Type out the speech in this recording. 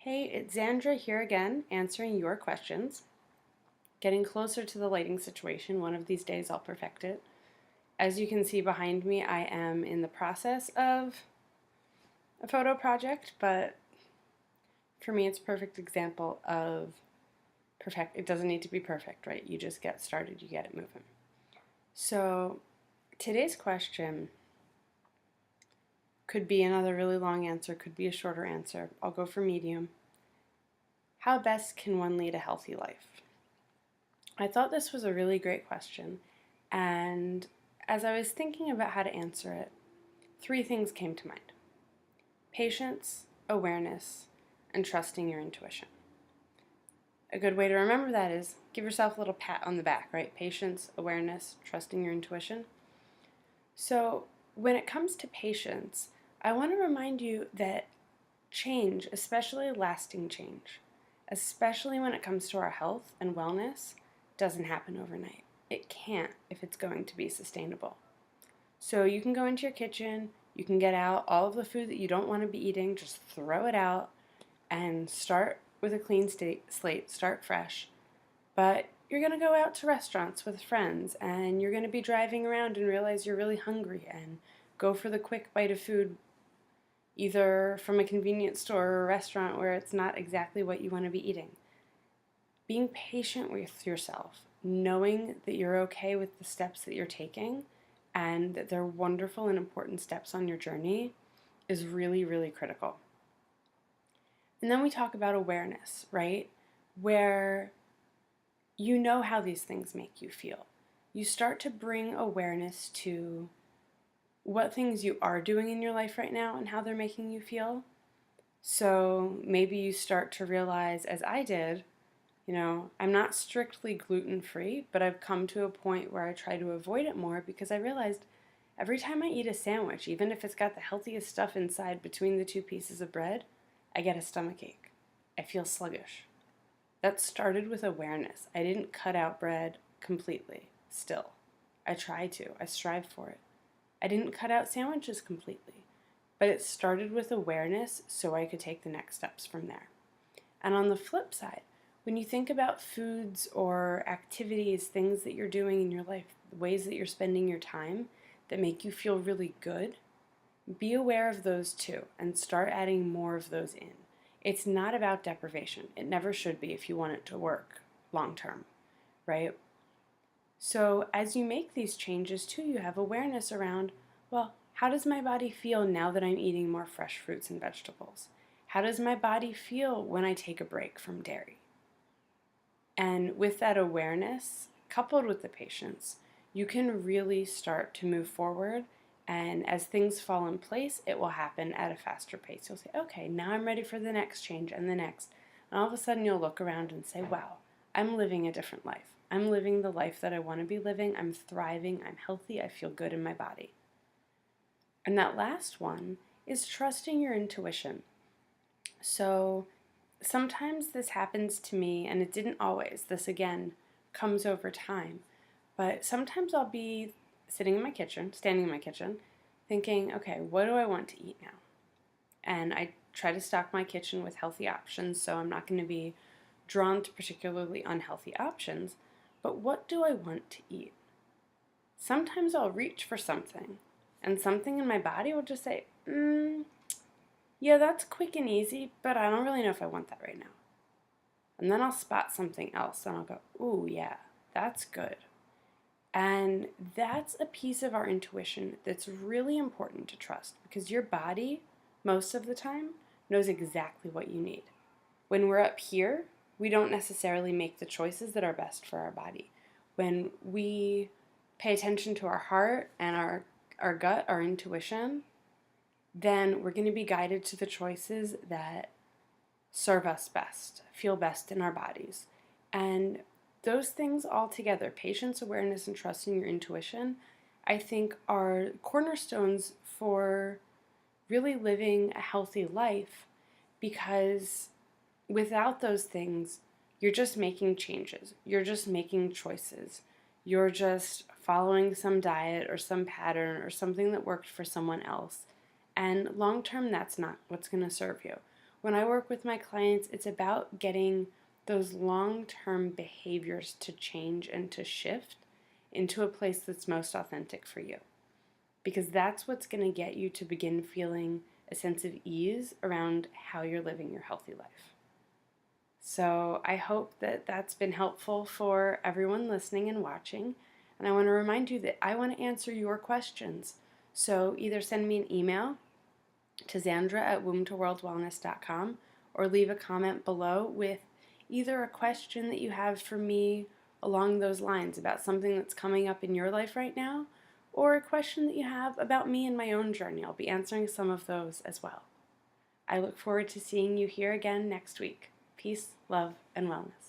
Hey, it's Xandra here again, answering your questions. Getting closer to the lighting situation. One of these days I'll perfect it. As you can see behind me, I am in the process of a photo project, but for me it's a perfect example of perfect. It doesn't need to be perfect, right? You just get started, you get it moving. So today's question could be another really long answer, could be a shorter answer. I'll go for medium. How best can one lead a healthy life? I thought this was a really great question, and as I was thinking about how to answer it, three things came to mind: patience, awareness, and trusting your intuition. A good way to remember that is give yourself a little pat on the back, right? Patience, awareness, trusting your intuition. So, when it comes to patience, I want to remind you that change, especially lasting change, especially when it comes to our health and wellness, doesn't happen overnight. It can't if it's going to be sustainable. So you can go into your kitchen, you can get out all of the food that you don't want to be eating, just throw it out and start with a clean slate, start fresh. But you're going to go out to restaurants with friends and you're going to be driving around and realize you're really hungry and go for the quick bite of food either from a convenience store or a restaurant where it's not exactly what you want to be eating. Being patient with yourself, knowing that you're okay with the steps that you're taking and that they're wonderful and important steps on your journey is really, really critical. And then we talk about awareness, right? Where you know how these things make you feel. You start to bring awareness to what things you are doing in your life right now and how they're making you feel. So maybe you start to realize, as I did, I'm not strictly gluten-free, but I've come to a point where I try to avoid it more because I realized every time I eat a sandwich, even if it's got the healthiest stuff inside between the two pieces of bread, I get a stomach ache. I feel sluggish. That started with awareness. I didn't cut out bread completely, still. I try to. I strive for it. I didn't cut out sandwiches completely, but it started with awareness so I could take the next steps from there. And on the flip side, when you think about foods or activities, things that you're doing in your life, ways that you're spending your time that make you feel really good, be aware of those too and start adding more of those in. It's not about deprivation. It never should be if you want it to work long term, right? So as you make these changes too, you have awareness around, well, how does my body feel now that I'm eating more fresh fruits and vegetables? How does my body feel when I take a break from dairy? And with that awareness, coupled with the patience, you can really start to move forward. And as things fall in place, it will happen at a faster pace. You'll say, okay, now I'm ready for the next change and the next. And all of a sudden, you'll look around and say, wow, I'm living a different life. I'm living the life that I want to be living. I'm thriving. I'm healthy. I feel good in my body. And that last one is trusting your intuition. So sometimes this happens to me, and it didn't always. This, again, comes over time. But sometimes I'll be sitting in my kitchen, standing in my kitchen, thinking, okay, what do I want to eat now? And I try to stock my kitchen with healthy options, so I'm not going to be drawn to particularly unhealthy options. But what do I want to eat? Sometimes I'll reach for something, and something in my body will just say, yeah, that's quick and easy, but I don't really know if I want that right now. And then I'll spot something else and I'll go, ooh, yeah, that's good. And that's a piece of our intuition that's really important to trust because your body, most of the time, knows exactly what you need. When we're up here, we don't necessarily make the choices that are best for our body. When we pay attention to our heart and our gut, our intuition, then we're going to be guided to the choices that serve us best, feel best in our bodies. And those things all together, patience, awareness, and trusting your intuition, I think are cornerstones for really living a healthy life because without those things, you're just making changes. You're just making choices. You're just following some diet or some pattern or something that worked for someone else. And long term, that's not what's going to serve you. When I work with my clients, it's about getting those long-term behaviors to change and to shift into a place that's most authentic for you. Because that's what's going to get you to begin feeling a sense of ease around how you're living your healthy life. So I hope that that's been helpful for everyone listening and watching. And I want to remind you that I want to answer your questions. So either send me an email to Xandra@wombtoworldwellness.com or leave a comment below with either a question that you have for me along those lines about something that's coming up in your life right now, or a question that you have about me and my own journey. I'll be answering some of those as well. I look forward to seeing you here again next week. Peace, love, and wellness.